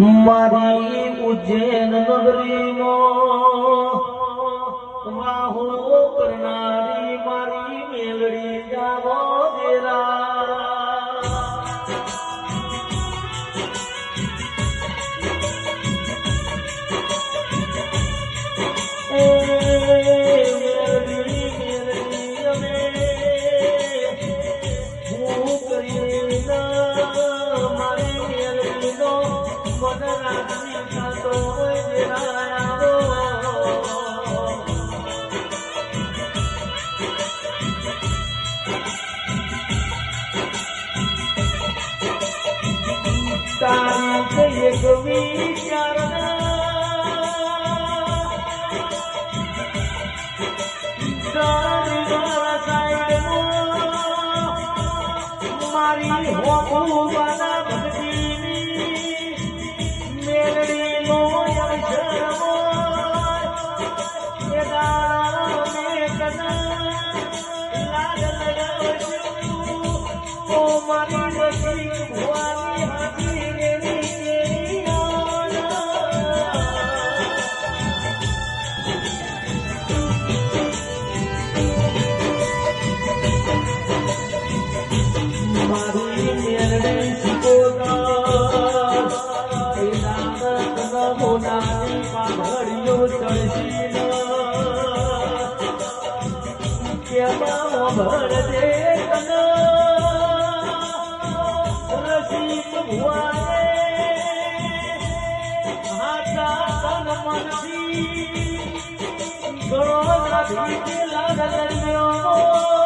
મારી ઉજ્જૈન નગરીમાં વાહો કરનારી મારી મેલડી જાવો દેરા મેલડી અમે હું કરી મારી મેલડીનો મદરાજી થતો દેરાયા તારી એક વિચારના મારી હોવાના ભક્તિની મેલડીનો અવસરમો લાલ લડાવ્યું ઓ મારી રસી ભુવાની હાથી મારી મેલડી મોનાની પાઘડીઓ ચડશી કેમાં ભરજે રસિક ભુવાને હાથા તન મનથી ગણો નથી લાગલ્યો